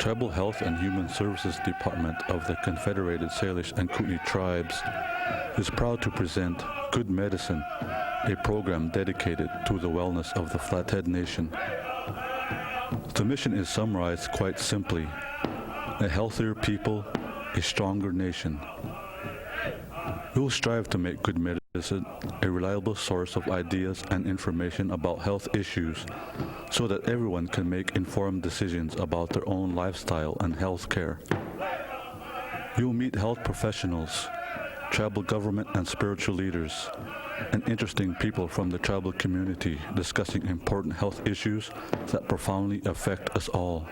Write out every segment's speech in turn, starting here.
Tribal Health and Human Services Department of the Confederated Salish and Kootenai Tribes is proud to present Good Medicine, a program dedicated to the wellness of the Flathead Nation. The mission is summarized quite simply: a healthier people, a stronger nation. We will strive to make Good Medicine a reliable source of ideas and information about health issues so that everyone can make informed decisions about their own lifestyle and health care. You will meet health professionals, tribal government and spiritual leaders, and interesting people from the tribal community discussing important health issues that profoundly affect us all.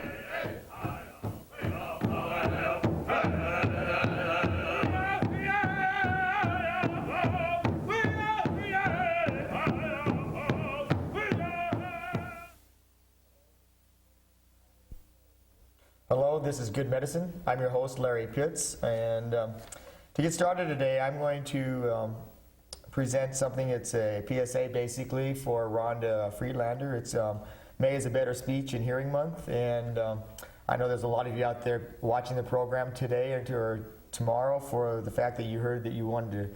Hello, this is Good Medicine. I'm your host, Larry Pitts, and to get started today, I'm going to present something. It's a PSA basically for Rhonda Friedlander. It's May is a Better Speech and Hearing Month, and I know there's a lot of you out there watching the program today or tomorrow for the fact that you heard that you wanted to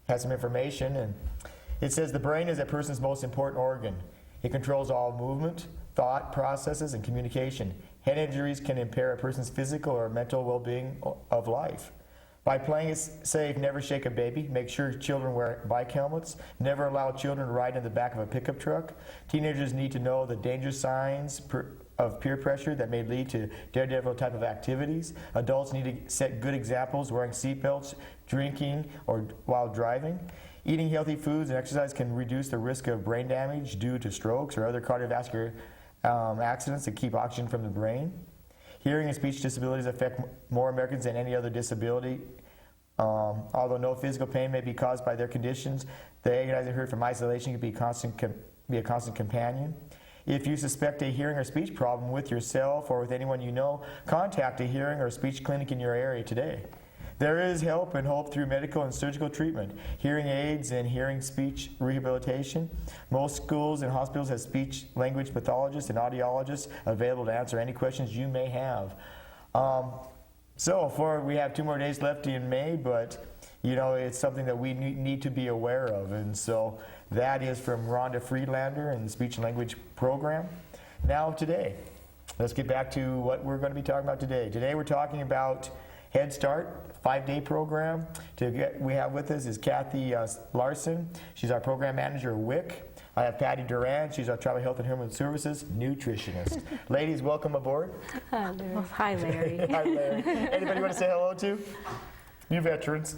have some information. And it says the brain is a person's most important organ. It controls all movement, thought processes, and communication. Head injuries can impair a person's physical or mental well-being of life. By playing it safe, never shake a baby, make sure children wear bike helmets, never allow children to ride in the back of a pickup truck. Teenagers need to know the danger signs of peer pressure that may lead to daredevil type of activities. Adults need to set good examples, wearing seatbelts, drinking, or while driving. Eating healthy foods and exercise can reduce the risk of brain damage due to strokes or other cardiovascular accidents that keep oxygen from the brain. Hearing and speech disabilities affect more Americans than any other disability. Although no physical pain may be caused by their conditions, the agonizing hurt from isolation can be a constant companion. If you suspect a hearing or speech problem with yourself or with anyone you know, contact a hearing or speech clinic in your area today. There is help and hope through medical and surgical treatment, hearing aids and hearing speech rehabilitation. Most schools and hospitals have speech language pathologists and audiologists available to answer any questions you may have. We have 2 more days left in May, but you know, it's something that we need to be aware of. And so that is from Rhonda Friedlander and the Speech and Language Program. Now today, let's get back to what we're going to be talking about today. Today we're talking about Head Start, 5-day program. We have with us is Kathy Larson. She's our program manager at W.I.C. I have Patte Doran. She's our Tribal Health and Human Services Nutritionist. Ladies, welcome aboard. Hi, Larry. Well, hi, Larry. Hi, Larry. Anybody want to say hello to? You veterans.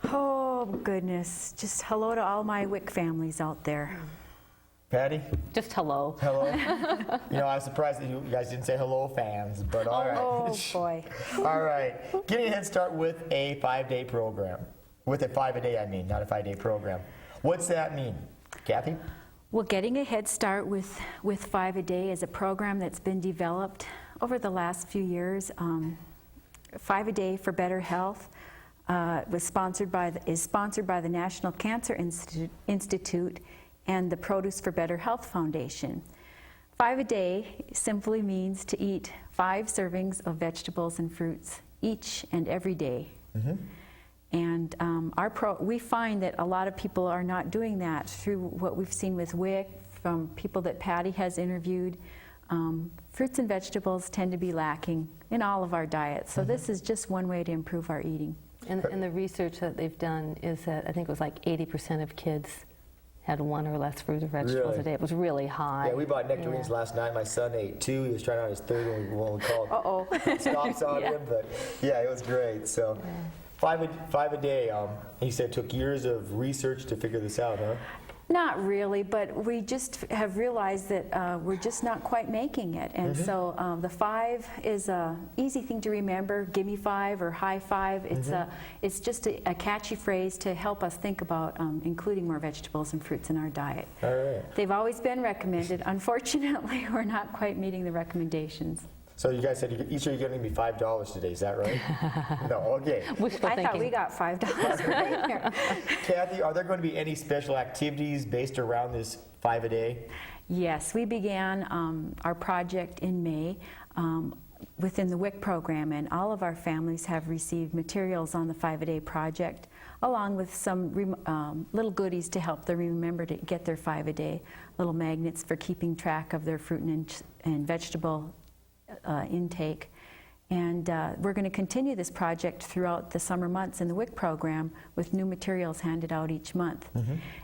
Oh, goodness. Just hello to all my W.I.C families out there. Patty? Just hello. Hello. You know, I was surprised that you guys didn't say hello, fans, but all right. Oh, boy. All right. Getting a head start with a 5-day program. With a 5-a-day, I mean, not a 5-day program. What's that mean? Kathy? Well, Getting a Head Start with 5-a-day is a program that's been developed over the last few years. 5-a-day for Better Health is sponsored by the National Cancer Institute and the Produce for Better Health Foundation. 5-a-day simply means to eat 5 servings of vegetables and fruits each and every day. Mm-hmm. And we find that a lot of people are not doing that through what we've seen with W.I.C, from people that Patty has interviewed. Fruits and vegetables tend to be lacking in all of our diets, so this is just one way to improve our eating. And the research that they've done is that I think it was like 80% of kids had 1 or less fruit or vegetables a day. It was really high. Yeah, we bought nectarines last night. My son ate 2. He was trying out his 3rd when we called stops on him. But yeah, it was great. So 5 a day. He said it took years of research to figure this out, huh? Not really, but we just have realized that we're just not quite making it. And so the 5 is an easy thing to remember, give me 5 or high 5. It's just a catchy phrase to help us think about including more vegetables and fruits in our diet. All right. They've always been recommended. Unfortunately, we're not quite meeting the recommendations. So you guys said each of you going to be $5 today, is that right? No, okay. I thought we got $5 right here. Kathy, are there going to be any special activities based around this 5 a day? Yes, we began our project in May. within the WIC program, and all of our families have received materials on the 5-A-Day project, along with some little goodies to help them remember to get their 5-A-Day, little magnets for keeping track of their fruit and vegetable intake. And we're going to continue this project throughout the summer months in the WIC program with new materials handed out each month.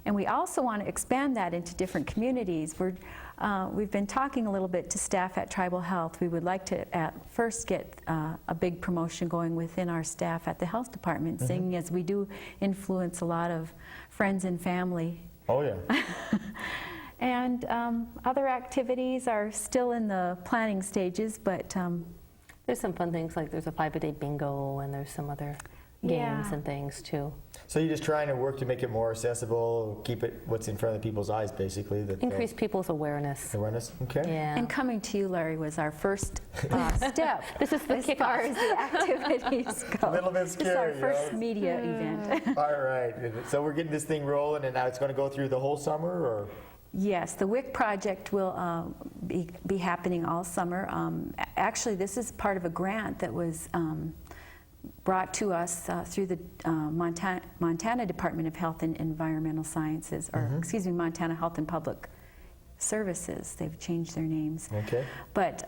And we also want to expand that into different communities. We've been talking a little bit to staff at Tribal Health. We would like to at first get a big promotion going within our staff at the health department, seeing as we do influence a lot of friends and family. Oh, yeah. And other activities are still in the planning stages, but There's some fun things, like there's a 5-A-Day bingo, and there's some other games and things too. So you're just trying to work to make it more accessible, keep it what's in front of people's eyes, basically. Increase people's awareness. Awareness, okay. Yeah. And coming to you, Larry, was our first step. This is the as far as the activities go. A little bit scary. This is our first media event. All right. So we're getting this thing rolling, and now it's going to go through the whole summer, or? Yes, the WIC project will be happening all summer. Actually, this is part of a grant that was brought to us through the Montana Department of Health and Environmental Sciences, or excuse me, Montana Health and Public Services. They've changed their names. Okay. But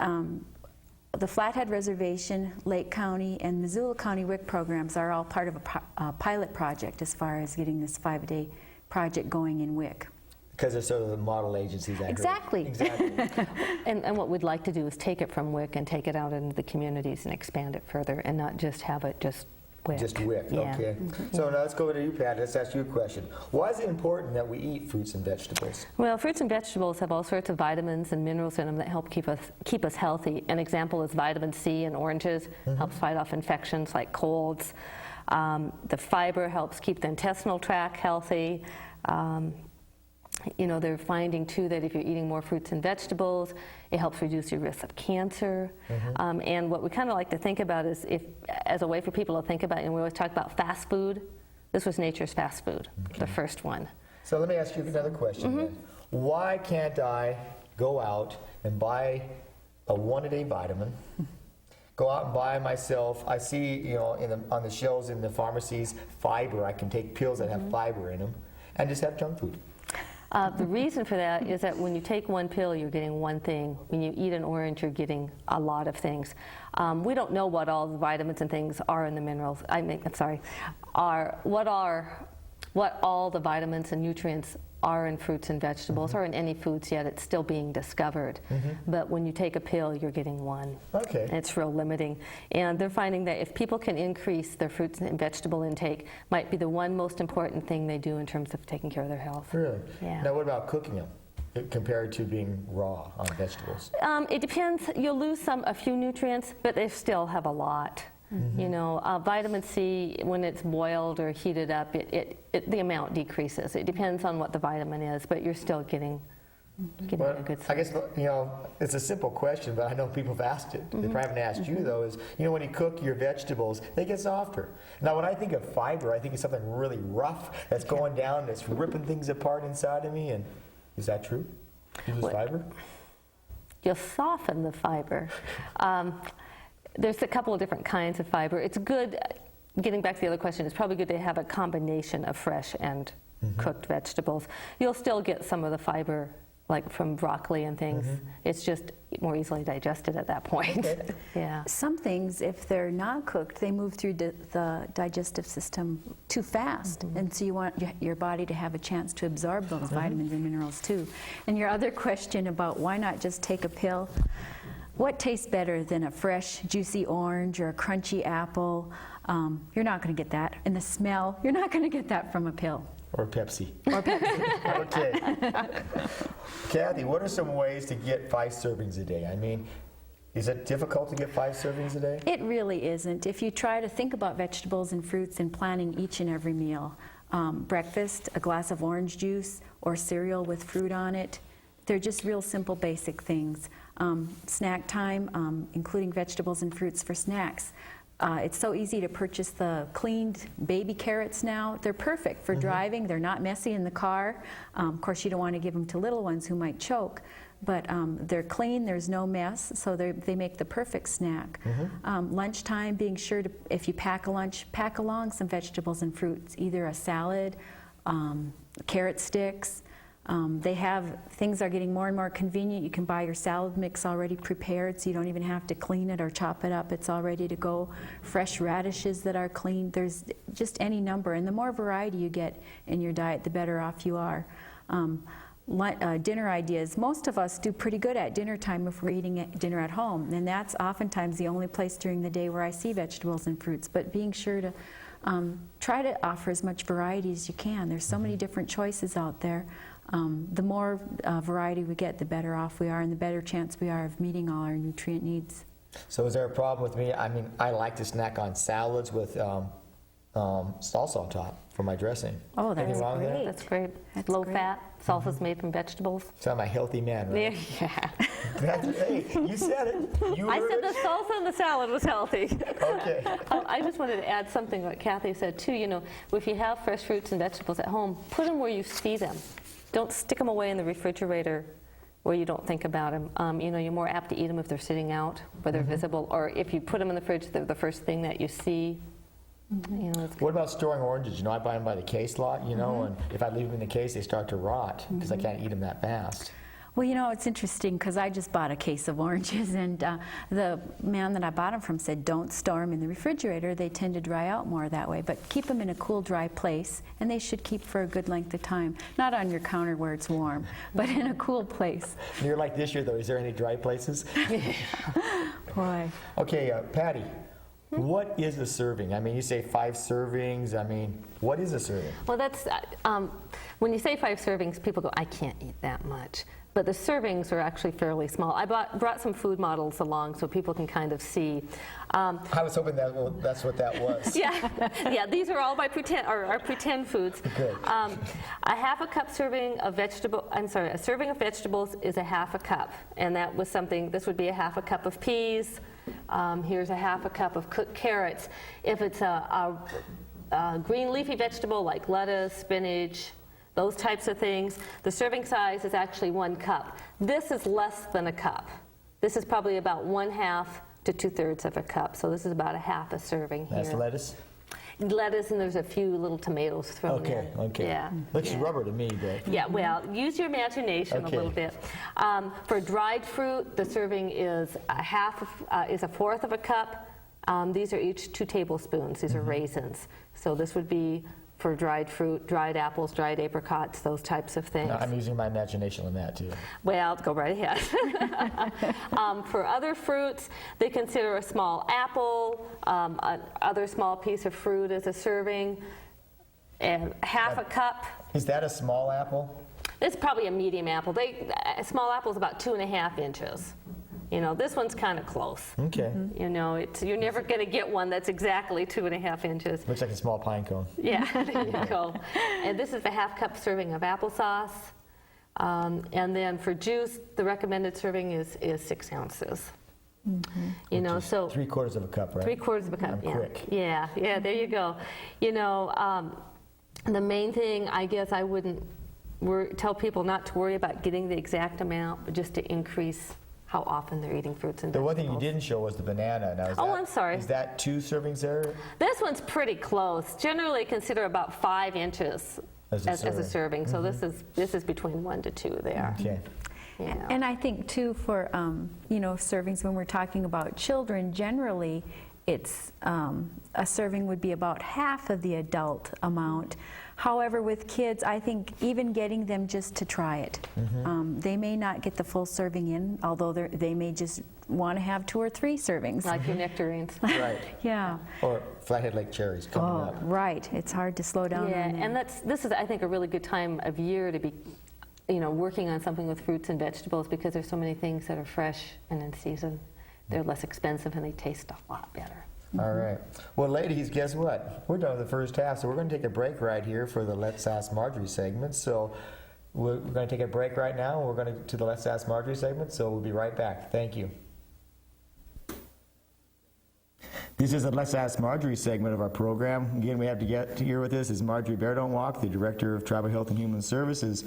the Flathead Reservation, Lake County, and Missoula County WIC programs are all part of a pilot project as far as getting this 5-A-Day project going in WIC. Because they're sort of the model agencies. Exactly. Exactly. And what we'd like to do is take it from WIC and take it out into the communities and expand it further, and not just have it just WIC. Just WIC, Yeah. okay. So now let's go over to you, Pat. Let's ask you a question. Why is it important that we eat fruits and vegetables? Well, fruits and vegetables have all sorts of vitamins and minerals in them that help keep us healthy. An example is vitamin C in oranges, helps fight off infections like colds. The fiber helps keep the intestinal tract healthy. You know, they're finding too that if you're eating more fruits and vegetables, it helps reduce your risk of cancer. And what we kind of like to think about is, as a way for people to think about, and we always talk about fast food, this was nature's fast food, the first one. So let me ask you another question then. Why can't I go out and buy a 1-a-day vitamin, go out and buy myself, I see, you know, on the shelves in the pharmacies, fiber, I can take pills that have fiber in them, and just have junk food? The reason for that is that when you take one pill, you're getting one thing. When you eat an orange, you're getting a lot of things. We don't know what all the vitamins and things are in the minerals. What all the vitamins and nutrients are in fruits and vegetables, or in any foods yet. It's still being discovered. But when you take a pill, you're getting one. Okay. And it's real limiting. And they're finding that if people can increase their fruits and vegetable intake, might be the one most important thing they do in terms of taking care of their health. Really? Yeah. Now what about cooking them compared to being raw on vegetables? It depends. You'll lose a few nutrients, but they still have a lot. You know, vitamin C, when it's boiled or heated up, the amount decreases. It depends on what the vitamin is, but you're still getting Well, a good I guess, you know, it's a simple question, but I know people have asked it. They probably haven't asked you, though, is, you know, when you cook your vegetables, they get softer. Now, when I think of fiber, I think of something really rough that's going down, that's ripping things apart inside of me. And is that true? You use fiber? You'll soften the fiber. There's a couple of different kinds of fiber. It's good, getting back to the other question, it's probably good to have a combination of fresh and cooked vegetables. You'll still get some of the fiber, like from broccoli and things. It's just more easily digested at that point. Okay. Yeah. Some things, if they're not cooked, they move through the digestive system too fast. And so you want your body to have a chance to absorb those vitamins and minerals too. And your other question about why not just take a pill, what tastes better than a fresh, juicy orange or a crunchy apple? You're not going to get that. And the smell, you're not going to get that from a pill. Or Pepsi. Or Pepsi. Okay. Kathy, what are some ways to get 5 servings a day? I mean, is it difficult to get 5 servings a day? It really isn't. If you try to think about vegetables and fruits in planning each and every meal, breakfast, a glass of orange juice, or cereal with fruit on it, they're just real simple, basic things. Snack time, including vegetables and fruits for snacks. It's so easy to purchase the cleaned baby carrots now. They're perfect for driving. They're not messy in the car. Of course, you don't want to give them to little ones who might choke. but they're clean, there's no mess, so they make the perfect snack. Lunchtime, being sure to, if you pack a lunch, pack along some vegetables and fruits, either a salad, carrot sticks. Things are getting more and more convenient. You can buy your salad mix already prepared, so you don't even have to clean it or chop it up. It's all ready to go. Fresh radishes that are clean. There's just any number, and the more variety you get in your diet, the better off you are. Dinner ideas. Most of us do pretty good at dinner time if we're eating dinner at home, and that's oftentimes the only place during the day where I see vegetables and fruits, but being sure to try to offer as much variety as you can. There's so many different choices out there. The more variety we get, the better off we are and the better chance we are of meeting all our nutrient needs. So is there a problem with me? I mean, I like to snack on salads with salsa on top for my dressing. Oh, that's Anything wrong with great. that? That's great. That's Low great. fat, salsa's made from vegetables. So I'm a healthy man, right? Yeah. Hey, you said it. You I heard said it. the salsa and the salad was healthy. Okay. I just wanted to add something what Kathy said too. You know, if you have fresh fruits and vegetables at home, put them where you see them. Don't stick them away in the refrigerator where you don't think about them. You know, you're more apt to eat them if they're sitting out, where they're visible, or if you put them in the fridge, they're the first thing that you see. You know, What about storing oranges? You know, I buy them by the case lot, you know, and if I leave them in the case, they start to rot because I can't eat them that fast. Well, you know, it's interesting because I just bought a case of oranges, and the man that I bought them from said don't store them in the refrigerator. They tend to dry out more that way, but keep them in a cool, dry place, and they should keep for a good length of time. Not on your counter where it's warm, but in a cool place. And you're like this year, though. Is there any dry places? Boy. Okay, Patty, what is a serving? I mean, you say 5 servings. I mean, what is a serving? well, that's when you say 5 servings, people go, I can't eat that much. But the servings are actually fairly small. I brought some food models along so people can kind of see. I was hoping that's what that was. Yeah, these are all my pretend foods. Good. A half a cup serving of a serving of vegetables is a half a cup, and that was something. This would be a half a cup of peas. Here's a half a cup of cooked carrots. If it's a green leafy vegetable like lettuce, spinach, those types of things, the serving size is actually 1 cup. This is less than a cup. This is probably about 1/2 to 2/3 of a cup. So this is about a half a serving here. That's lettuce? Lettuce, and there's a few little tomatoes thrown in. Okay. Yeah. Looks rubber to me, but. Yeah, well, use your imagination a little bit. For dried fruit, the serving is a 1/4 of a cup. These are each 2 tablespoons. These are raisins. So this would be for dried fruit, dried apples, dried apricots, those types of things. No, I'm using my imagination on that too. Well, go right ahead. For other fruits, they consider a small apple, other small piece of fruit as a serving, and half a cup. Is that a small apple? It's probably a medium apple. A small apple is about 2.5 inches. You know, this one's kind of close. Okay. You know, you're never going to get one that's exactly 2.5 inches. Looks like a small pine cone. Yeah, there you go. And this is a half cup serving of applesauce. And then for juice, the recommended serving is 6 ounces. You know, so 3/4 of a cup, right? 3/4 of a cup. I'm Yeah. quick. Yeah, there you go. You know, the main thing, I guess I wouldn't tell people not to worry about getting the exact amount, but just to increase how often they're eating fruits and The vegetables. one thing you didn't show was the banana. Now, is Oh, that, I'm sorry. Is that 2 servings there? This one's pretty close. Generally consider about 5 inches As a serving. So this is between 1 to 2 there. Okay. Yeah. And I think too for you know, servings, when we're talking about children, generally it's a serving would be about half of the adult amount. However, with kids, I think even getting them just to try it, they may not get the full serving in, although they may just want to have 2 or 3 servings. Like your nectarines. Right. Yeah. Or flathead lake cherries coming up. Right. It's hard to slow down Yeah, on that. and this is, I think, a really good time of year to be, you know, working on something with fruits and vegetables because there's so many things that are fresh and in season. They're less expensive and they taste a lot better. All right. Well, ladies, guess what? We're done with the first half, so we're going to take a break right here for the Let's Ask Marjorie segment. So we're going to take a break right now, and we're going to the Let's Ask Marjorie segment, so we'll be right back. Thank you. This is a Let's Ask Marjorie segment of our program. Again, we have to get here with us is Marjorie Bear-Don't-Walk, the Director of Tribal Health and Human Services.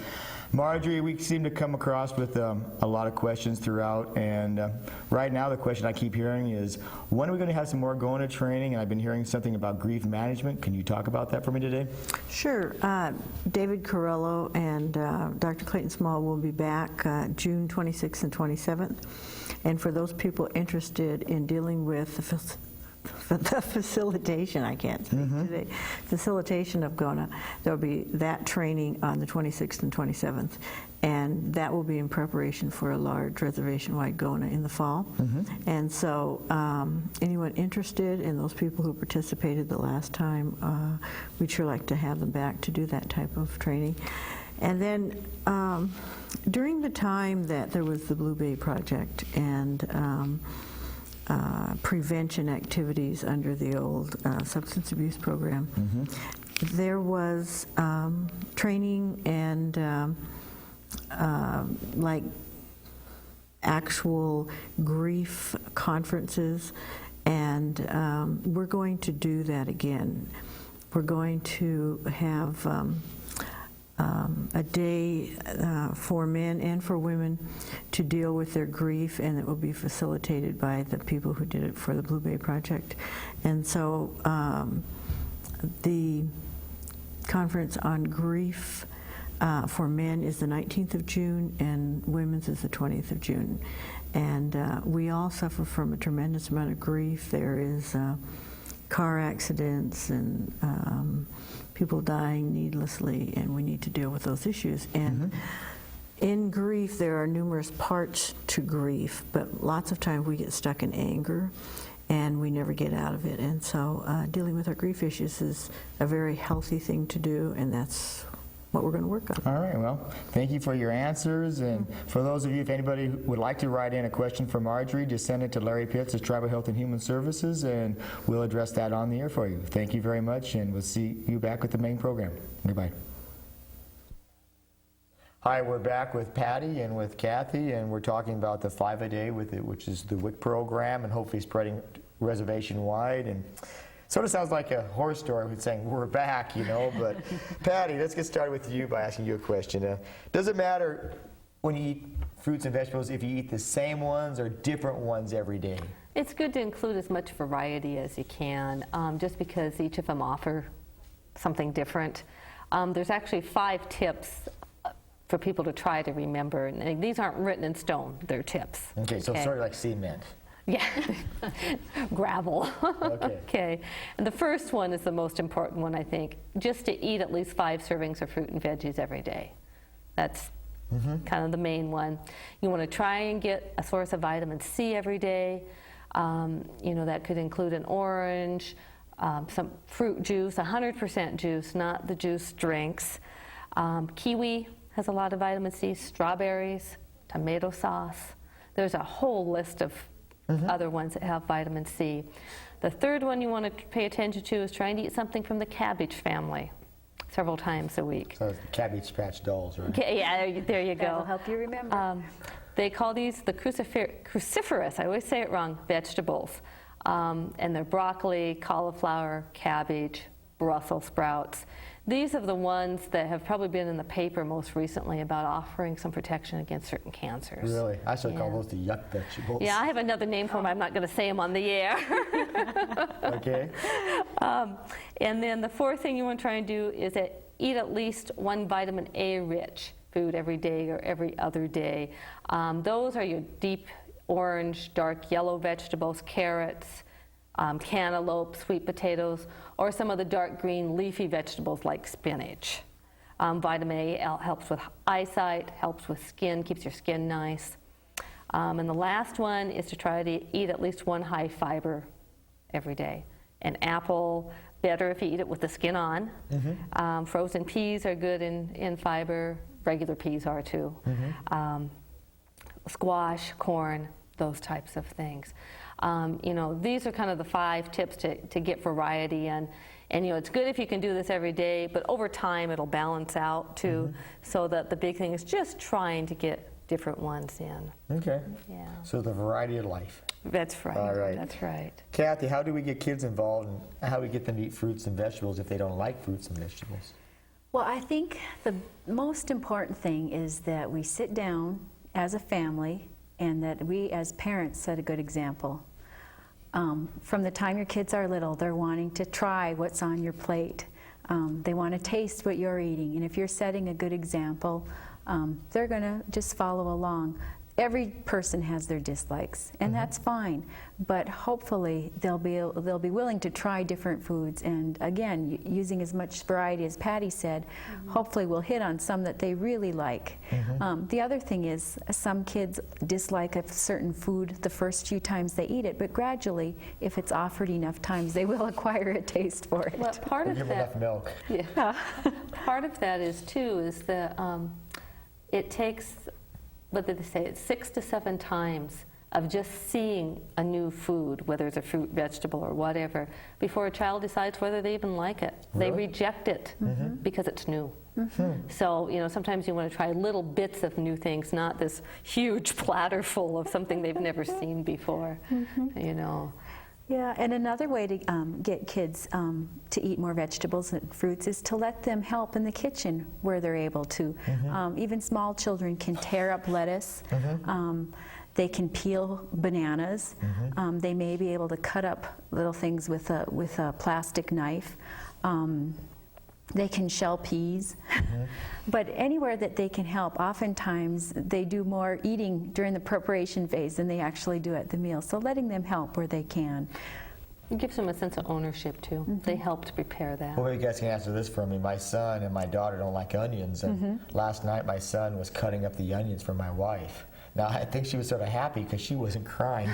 Marjorie, we seem to come across with a lot of questions throughout, and right now the question I keep hearing is, when are we going to have some more GONA training? And I've been hearing something about grief management. Can you talk about that for me today? Sure. David Corello and Dr. Clayton Small will be back June 26th and 27th. And for those people interested in dealing with the facilitation, I can't speak today, facilitation of GONA, there will be that training on the 26th and 27th, and that will be in preparation for a large reservation-wide GONA in the fall. And so anyone interested in those people who participated the last time, we'd sure like to have them back to do that type of training. And then during the time that there was the Blue Bay Project and prevention activities under the old substance abuse program, there was training and like actual grief conferences, and we're going to do that again. We're going to have a day for men and for women to deal with their grief, and it will be facilitated by the people who did it for the Blue Bay Project. And so the conference on grief for men is the 19th of June, and women's is the 20th of June. And we all suffer from a tremendous amount of grief. There is car accidents and people dying needlessly, and we need to deal with those issues. And in grief, there are numerous parts to grief, but lots of times we get stuck in anger and we never get out of it. And so dealing with our grief issues is a very healthy thing to do, and that's what we're going to work on. All right, well, thank you for your answers. And for those of you, if anybody would like to write in a question for Marjorie, just send it to Larry Pitts at Tribal Health and Human Services, and we'll address that on the air for you. Thank you very much, and we'll see you back with the main program. Goodbye. Hi, we're back with Patte and with Kathy, and we're talking about the 5-a-day with it, which is the WIC program, and hopefully spreading reservation-wide. And sort of sounds like a horror story with saying we're back, you know. But Patte, let's get started with you by asking you a question. Does it matter when you eat fruits and vegetables if you eat the same ones or different ones every day? It's good to include as much variety as you can, just because each of them offer something different. There's actually 5 tips for people to try to remember, and these aren't written in stone, they're tips. Okay, so sort of like cement. Yeah, gravel. Okay. Okay, and the first one is the most important one, I think, just to eat at least 5 servings of fruit and veggies every day. That's kind of the main one. You want to try and get a source of vitamin C every day. You know, that could include an orange, some fruit juice, 100% juice, not the juice drinks. Kiwi has a lot of vitamin C, strawberries, tomato sauce. There's a whole list of other ones that have vitamin C. The third one you want to pay attention to is trying to eat something from the cabbage family several times a week. So Cabbage Patch Dolls, right? Yeah, there you go. That'll help you remember. They call these the cruciferous, I always say it wrong, vegetables. And they're broccoli, cauliflower, cabbage, Brussels sprouts. These are the ones that have probably been in the paper most recently about offering some protection against certain cancers. Really? I should call those the yuck vegetables. Yeah, I have another name for them. I'm not going to say them on the air. Okay. And then the fourth thing you want to try and do is eat at least 1 vitamin A rich food every day or every other day. Those are your deep orange, dark yellow vegetables, carrots, cantaloupe, sweet potatoes, or some of the dark green leafy vegetables like spinach. Vitamin A helps with eyesight, helps with skin, keeps your skin nice. And the last one is to try to eat at least 1 high fiber every day. An apple, better if you eat it with the skin on. Frozen peas are good in fiber. Regular peas are too. Squash, corn, those types of things. You know, these are kind of the 5 tips to get variety in. And, you know, it's good if you can do this every day, but over time it'll balance out too, so that the big thing is just trying to get different ones in. Okay. Yeah. So the variety of life. That's right. All right. That's right. Kathy, how do we get kids involved and how do we get them to eat fruits and vegetables if they don't like fruits and vegetables? Well, I think the most important thing is that we sit down as a family and that we as parents set a good example. From the time your kids are little, they're wanting to try what's on your plate. They want to taste what you're eating, and if you're setting a good example, they're going to just follow along. Every person has their dislikes, and that's fine. But hopefully, they'll be willing to try different foods. And again, using as much variety as Patty said, hopefully we'll hit on some that they really like. The other thing is, some kids dislike a certain food the first few times they eat it, but gradually, if it's offered enough times, they will acquire a taste for it. Well, part of Give them enough that, milk. yeah, part of that is too is that it takes, what did they say? It's 6 to 7 times of just seeing a new food, whether it's a fruit, vegetable, or whatever, before a child decides whether they even like it. They Really? reject it because it's new. So, you know, sometimes you want to try little bits of new things, not this huge platter full of something they've never seen before, you know. Yeah, and another way to get kids to eat more vegetables and fruits is to let them help in the kitchen where they're able to. Even small children can tear up lettuce. They can peel bananas. They may be able to cut up little things with a plastic knife. They can shell peas. But anywhere that they can help, oftentimes they do more eating during the preparation phase than they actually do at the meal. So letting them help where they can. It gives them a sense of ownership too. They helped prepare that. Well, you guys can answer this for me. My son and my daughter don't like onions, and last night my son was cutting up the onions for my wife. Now, I think she was sort of happy because she wasn't crying.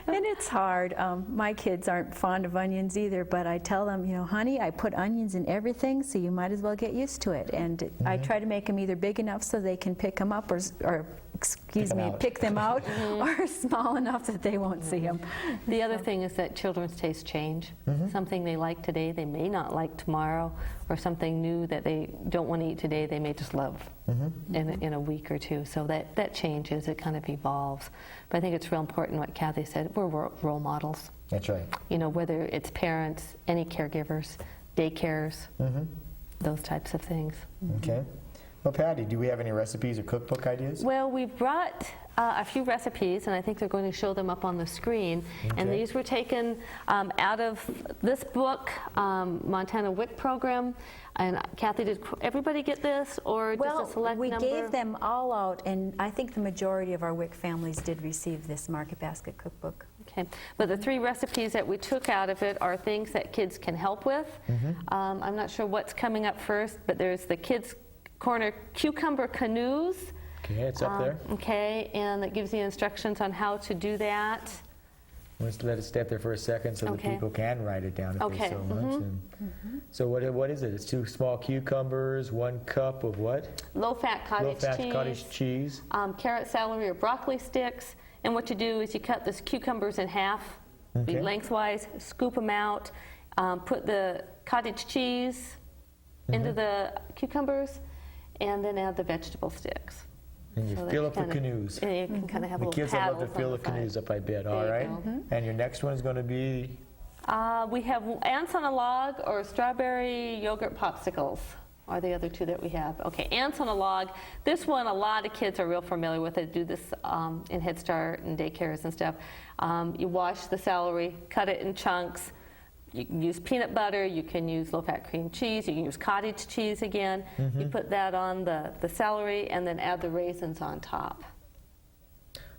And it's hard. My kids aren't fond of onions either, but I tell them, you know, honey, I put onions in everything, so you might as well get used to it. And I try to make them either big enough so they can pick them up, or excuse me, pick them out, or small enough that they won't see them. The other thing is that children's tastes change. Something they like today, they may not like tomorrow, or something new that they don't want to eat today, they may just love in a week or two. So that changes, it kind of evolves. But I think it's real important what Kathy said, we're role models. That's right. You know, whether it's parents, any caregivers, daycares, those types of things. Okay. Well, Patty, do we have any recipes or cookbook ideas? Well, we brought a few recipes, and I think they're going to show them up on the screen. And Okay. these were taken out of this book, Montana WIC program. And Kathy, did everybody get this, or just a select we number? gave them all out, and I think the majority of our WIC families did receive this Market Basket cookbook. Okay, but the 3 recipes that we took out of it are things that kids can help with. I'm not sure what's coming up first, but there's the Kids Corner Cucumber Canoes. Okay, it's up there. Okay, and it gives you instructions on how to do that. Let's let it stay up there for a second so that Okay. people can write it down if Okay, they so much. And so what is it? It's 2 small cucumbers, 1 cup of what? Low-fat cottage Low-fat cheese. cottage cheese. Carrot, celery, or broccoli sticks. And what you do is you cut the cucumbers in half, Okay. lengthwise, scoop them out, put the cottage cheese into the cucumbers, and then add the vegetable sticks. And you So that fill you up the kinda- canoes. And you can kind of have The little kids will love to paddles on fill the side. canoes up, I bet. All There you right. go. And your next one is going to be We have ants on a log or strawberry yogurt popsicles are the other 2 that we have. Okay, ants on a log. This one, a lot of kids are real familiar with it. Do this in Head Start and daycares and stuff. You wash the celery, cut it in chunks. You can use peanut butter. You can use low-fat cream cheese. You can use cottage cheese again. You put that on the celery and then add the raisins on top.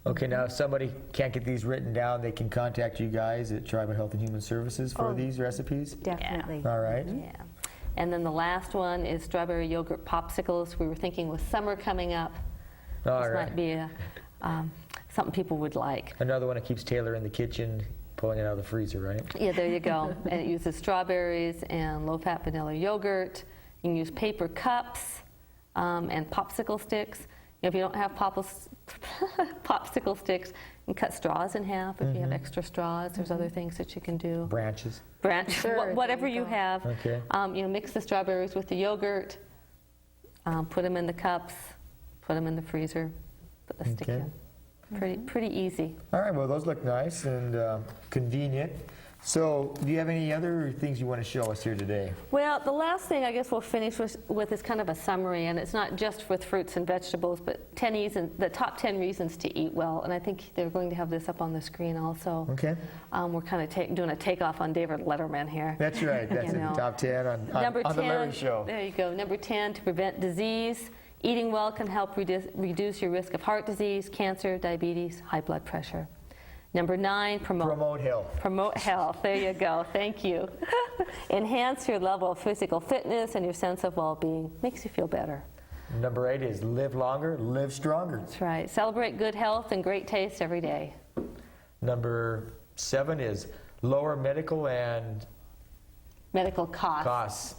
Okay, now if somebody can't get these written down, they can contact you guys at Tribal Health and Human Services for these recipes? Definitely. All right. Yeah. And then the last one is strawberry yogurt popsicles. We were thinking with summer coming up, All this right. might be something people would like. Another one that keeps Taylor in the kitchen, pulling it out of the freezer, right? Yeah, there you go. And it uses strawberries and low-fat vanilla yogurt. You can use paper cups and popsicle sticks. If you don't have popsicle sticks, you can cut straws in half if you have extra straws. There's other things that you can do. Branches. Sure, Whatever there you you go. have. Okay. Mix the strawberries with the yogurt, put them in the cups, put them in the freezer, put the stick Okay. in. Pretty easy. All right, well, those look nice and convenient. So, do you have any other things you want to show us here today? Well, the last thing I guess we'll finish with is kind of a summary, and it's not just with fruits and vegetables, but the top 10 reasons to eat well. And I think they're going to have this up on the screen also. Okay. We're kind of doing a takeoff on David Letterman here. That's right. That's You in know. the top 10 on Number the 10, Larry Show. There you go. Number 10, to prevent disease. Eating well can help reduce your risk of heart disease, cancer, diabetes, high blood pressure. Number 9, Promote health. Promote health. There you go. Thank you. Enhance your level of physical fitness and your sense of well-being. Makes you feel better. Number 8 is live longer, live stronger. That's right. Celebrate good health and great taste every day. Number 7 is lower medical and Medical costs.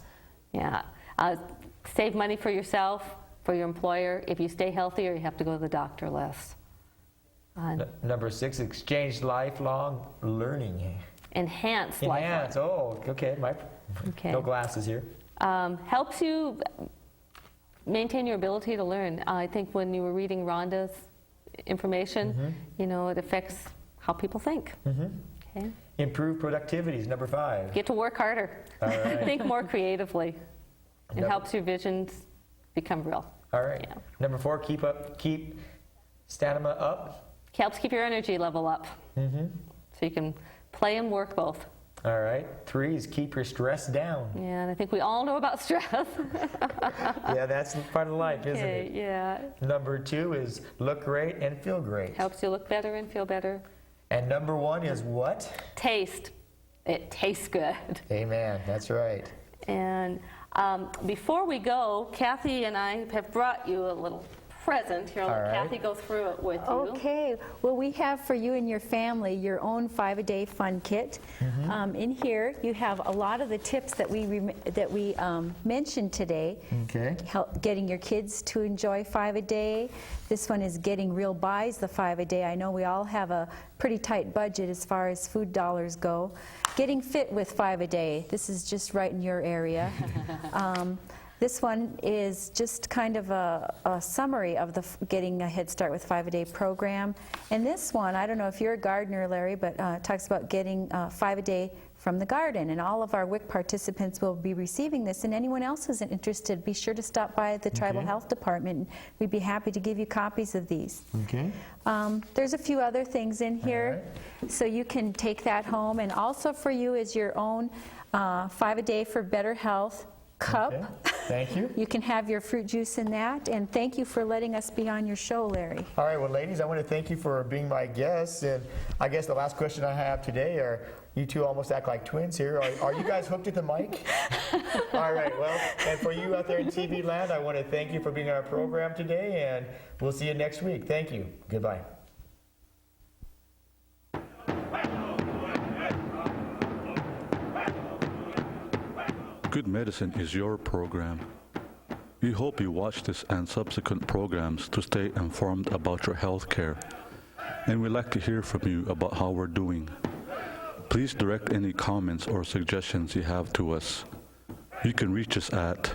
Yeah. Save money for yourself, for your employer. If you stay healthier, you have to go to the doctor less. Number 6, exchange lifelong learning. Enhance Enhance. Oh, okay. Okay. No glasses here. Helps you maintain your ability to learn. I think when you were reading Rhonda's information, you know, it affects how people think. Okay. Improve productivity is number 5. Get to work harder. All right. Think more creatively. It Yep. helps your visions become real. All right. Yeah. Number 4, keep stamina up. Helps keep your energy level up. So you can play and work both. All right. 3 is keep your stress down. Yeah, and I think we all know about stress. Yeah, that's part of life, isn't Okay, it? yeah. Number 2 is look great and feel great. Helps you look better and feel better. And number 1 is what? Taste. It tastes good. Amen. That's right. And before we go, Kathy and I have brought you a little present. Here, I'll let All right. Kathy go through it with you. Okay, well, we have for you and your family your own 5-a-day fun kit. In here, you have a lot of the tips that we mentioned today. Okay. Getting your kids to enjoy 5-a-day. This one is getting real buys the 5-a-day. I know we all have a pretty tight budget as far as food dollars go. Getting fit with 5-a-day. This is just right in your area. This one is just kind of a summary of the Getting a Head Start with 5-a-Day program. And this one, I don't know if you're a gardener, Larry, but talks about getting 5-a-day from the garden. And all of our WIC participants will be receiving this. And anyone else who's interested, be sure to stop by the Tribal Health Department. We'd be happy to give you copies of these. Okay. There's a few other things in here, so you can take that home. And also for you is your own 5-a-day for better health cup. Okay. Thank you. You can have your fruit juice in that, and thank you for letting us be on your show, Larry. All right, well, ladies, I want to thank you for being my guests. And I guess the last question I have today are, you two almost act like twins here. Are you guys hooked at the mic? All right, well, and for you out there in TV land, I want to thank you for being on our program today, and we'll see you next week. Thank you. Goodbye. Good Medicine is your program. We hope you watch this and subsequent programs to stay informed about your health care. And we'd like to hear from you about how we're doing. Please direct any comments or suggestions you have to us. You can reach us at